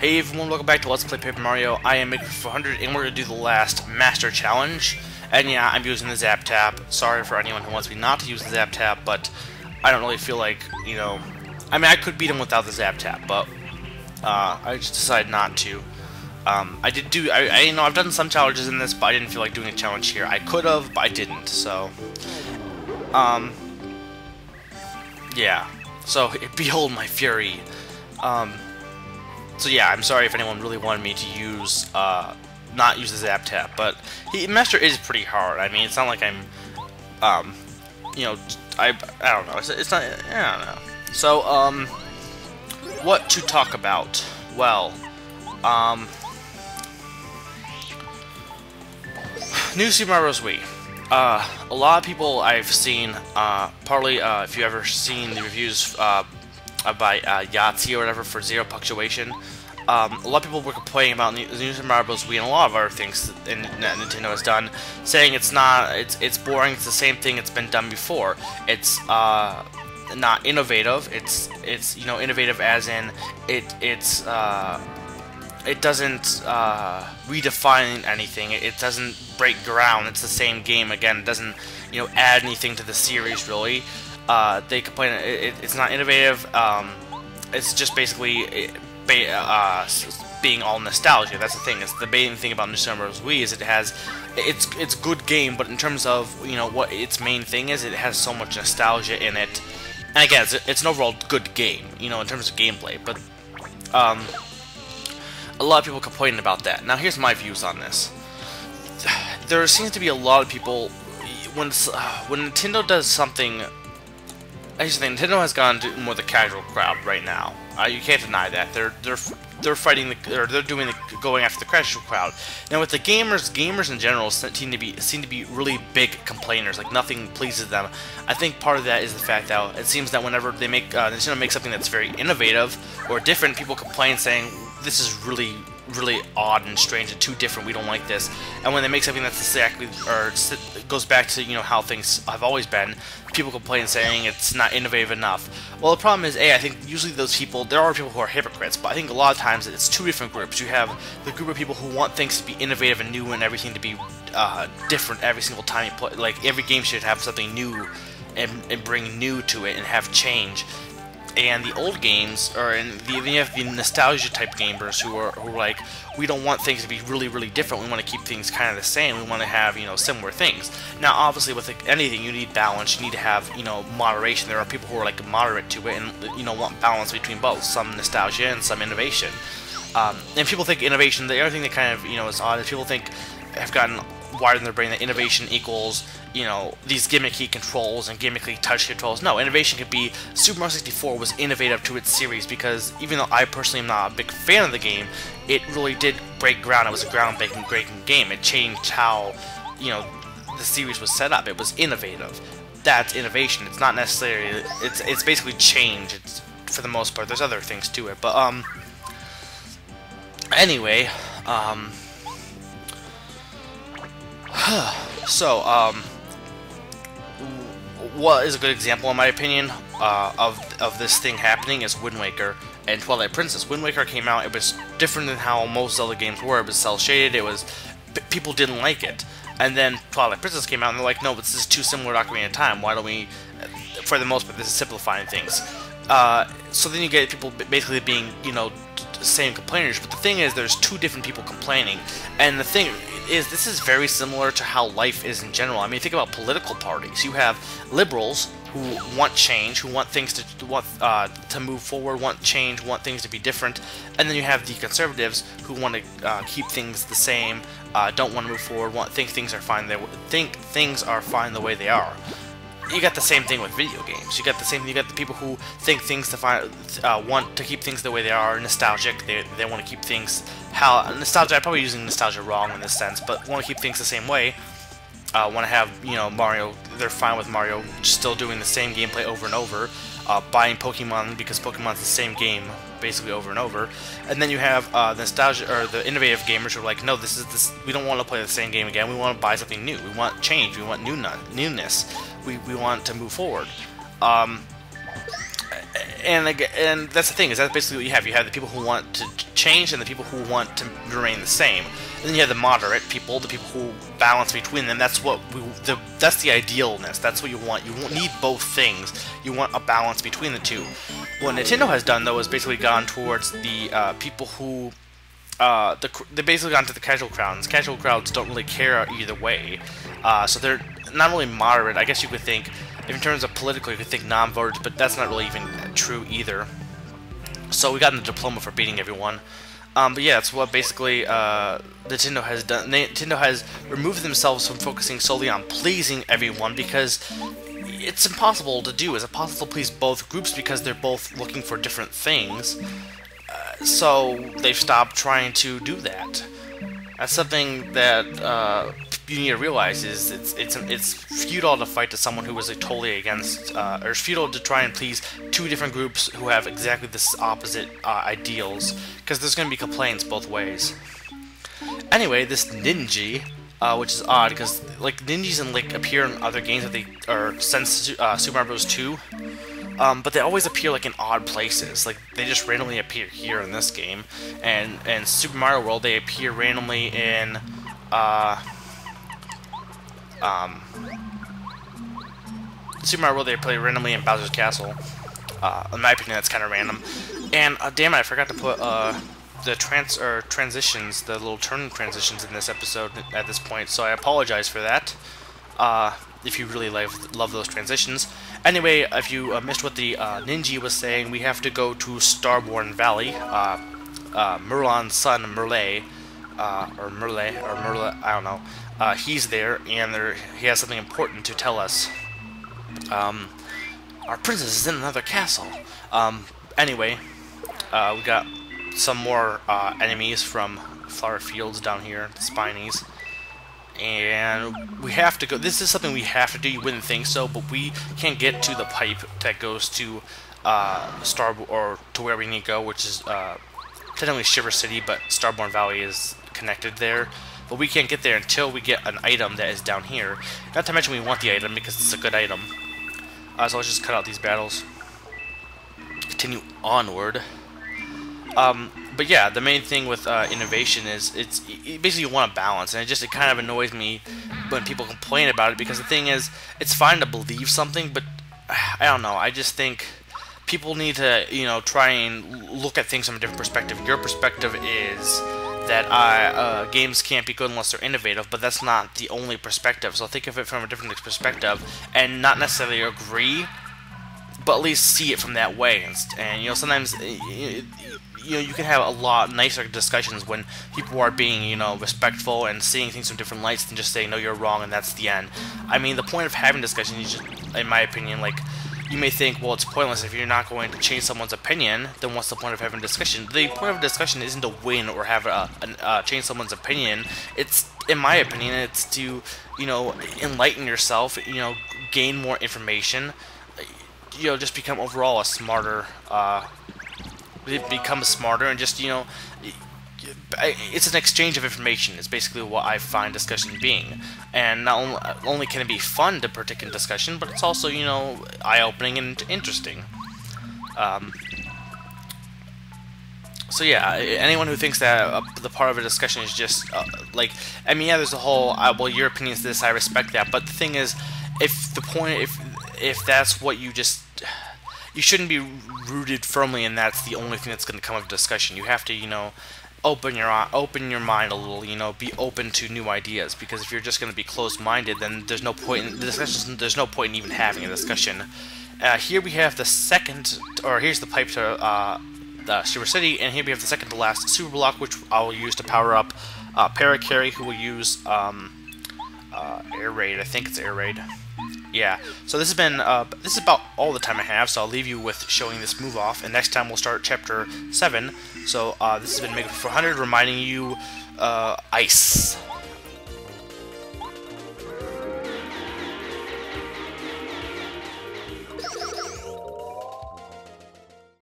Hey everyone, welcome back to Let's Play Paper Mario. I am Maker 400 and we're going to do the last Master Challenge. And yeah, I'm using the Zap Tap. Sorry for anyone who wants me not to use the Zap Tap, but I don't really feel like, you know... I mean, I could beat him without the Zap Tap, but I just decided not to. You know, I've done some challenges in this, but I didn't feel like doing a challenge here. I could have, but I didn't, so... yeah. So, behold my fury. So yeah, I'm sorry if anyone really wanted me to use, not use the Zap Tap, but Master is pretty hard. I mean, it's not like I'm, you know, I don't know. It's not, I don't know. So, what to talk about? Well, new Super Mario Bros. Wii. A lot of people I've seen, partly, if you ever seen the reviews, by Yahtzee or whatever for Zero Punctuation. A lot of people were complaining about the new Super Mario Bros. Wii and a lot of other things that Nintendo has done, saying it's boring, it's the same thing it's been done before. It's not innovative. It's you know, innovative as in it doesn't redefine anything. It doesn't break ground. It's the same game again. It doesn't, you know, add anything to the series really. They complain it's not innovative. It's just basically being all nostalgia. That's the thing. It's the main thing about New Super Mario Bros. Wii is it's good game, but in terms of, you know, what its main thing is, it has so much nostalgia in it. And again, it's an overall good game, you know, in terms of gameplay. But a lot of people complain about that. Now, here's my views on this. There seems to be a lot of people when Nintendo does something. Here's the thing, Nintendo has gone to more the casual crowd right now. You can't deny that. They're fighting going after the casual crowd. Now with the gamers in general seem to be really big complainers. Like nothing pleases them. I think part of that is the fact that it seems that whenever they make Nintendo makes something that's very innovative or different, people complain saying this is really odd and strange and too different, we don't like this. And when they make something that's exactly, or goes back to, you know, how things have always been, people complain saying it's not innovative enough. Well, the problem is, I think usually those people, there are people who are hypocrites, but I think a lot of times it's two different groups. You have the group of people who want things to be innovative and new and everything to be different every single time you play. Like, every game should have something new and bring new to it and have change. And the old games, you have the nostalgia type gamers who are like, we don't want things to be really different. We want to keep things kind of the same. We want to have, you know, similar things. Now, obviously, with anything, you need balance. You need to have, you know, moderation. There are people who are like moderate to it and, you know, want balance between both, some nostalgia and some innovation. And people think innovation. The other thing that kind of, you know, is odd is people have gotten wired in their brain that innovation equals, you know, these gimmicky controls and gimmicky touch controls. No, innovation could be Super Mario 64 was innovative to its series because even though I personally am not a big fan of the game, it really did break ground. It was a groundbreaking game. It changed how, you know, the series was set up. It was innovative. That's innovation. It's not necessarily. It's basically change. It's, for the most part. There's other things to it, but anyway, so what is a good example, in my opinion, of this thing happening is Wind Waker and Twilight Princess. Wind Waker came out, it was different than how most Zelda games were. It was cel-shaded, people didn't like it. And then Twilight Princess came out and they're like, no, but this is too similar to Ocarina of Time. Why don't we, for the most part, this is simplifying things. So then you get people basically being, you know, same complainers, but the thing is there's two different people complaining, and the thing is this is very similar to how life is in general. I mean, think about political parties. You have liberals who want change, who want things to move forward, want change, want things to be different, and then you have the conservatives who want to keep things the same, don't want to move forward, think things are fine the way they are. You got the same thing with video games. You got the people who think things want to keep things the way they are, nostalgic. They want to keep things nostalgia. I'm probably using nostalgia wrong in this sense, but want to keep things the same way. Want to have, you know, Mario. They're fine with Mario still doing the same gameplay over and over. Buying Pokemon because Pokemon's the same game basically over and over. And then you have nostalgia or the innovative gamers who are like, no, we don't want to play the same game again. We want to buy something new. We want change. We want newness. We want to move forward. And that's the thing, is that basically what you have. You have the people who want to change and the people who want to remain the same. And then you have the moderate people, the people who balance between them. That's what that's the idealness. That's what you want. You need both things. You want a balance between the two. What Nintendo has done, though, is basically gone towards the people who they basically gone to the casual crowds. Casual crowds don't really care either way, so they're not really moderate. I guess you could think, in terms of political, you could think non-voters, but that's not really even true either. So we got the diploma for beating everyone. But yeah, that's what basically Nintendo has done. Nintendo has removed themselves from focusing solely on pleasing everyone, because it's impossible to do. It's impossible to please both groups because they're both looking for different things. So they've stopped trying to do that. That's something that you need to realize, is it's futile to fight to someone who is totally against, or it's futile to try and please two different groups who have exactly this opposite ideals, because there's going to be complaints both ways. Anyway, this Ninja, which is odd because like ninjas appear in other games that since Super Mario Bros. 2. But they always appear like in odd places. Like they just randomly appear here in this game, and Super Mario World they appear randomly in Super Mario World they appear randomly in Bowser's Castle. In my opinion, that's kind of random. And damn it, I forgot to put the transitions, the little turn transitions in this episode at this point. So I apologize for that. If you really love those transitions. Anyway, if you missed what the Ninja was saying, we have to go to Starborn Valley. Merlon's son, Merle, or Merle, I don't know. He's there, and he has something important to tell us. Our princess is in another castle. Anyway, we got some more enemies from Flower Fields down here, the Spinies. And we have to go. This is something we have to do. You wouldn't think so, but we can't get to the pipe that goes to or to where we need to go, which is technically Shiver City, but Starborn Valley is connected there. But we can't get there until we get an item that is down here. Not to mention we want the item because it's a good item. So let's just cut out these battles. Continue onward. But yeah, the main thing with innovation is basically you want a balance, and it kind of annoys me when people complain about it, because the thing is, it's fine to believe something, but I don't know, I just think people need to, try and look at things from a different perspective. Your perspective is that games can't be good unless they're innovative, but that's not the only perspective, so think of it from a different perspective, and not necessarily agree, but at least see it from that way. And sometimes you can have a lot nicer discussions when people are being respectful and seeing things from different lights than just saying no, you're wrong and that's the end. I mean, the point of having discussion is just, in my opinion, like, you may think, well, it's pointless if you're not going to change someone's opinion, then what's the point of having a discussion? The point of a discussion isn't to win or have change someone's opinion. It's, in my opinion, it's to enlighten yourself, gain more information, just become overall a smarter, become smarter, and just, it's an exchange of information. It's basically what I find discussion being. And not only can it be fun to partake in discussion, but it's also, eye-opening and interesting. So yeah, anyone who thinks that the part of a discussion is just, I mean, yeah, there's a whole, well, your opinion's this, I respect that, but the thing is, if that's what you shouldn't be rooted firmly and that's the only thing that's going to come of discussion. You have to, open your mind a little, be open to new ideas, because if you're just going to be closed-minded, then there's no point in the discussion. There's no point in even having a discussion. Here we have the second, or here's the pipe to the Shiver City, and here we have the second to last super block, which I will use to power up Paracarry, who will use Air Raid. I think it's Air Raid. Yeah, so this is about all the time I have, so I'll leave you with showing this move off, and next time we'll start Chapter 7. So this has been Mega 400 reminding you, Ice.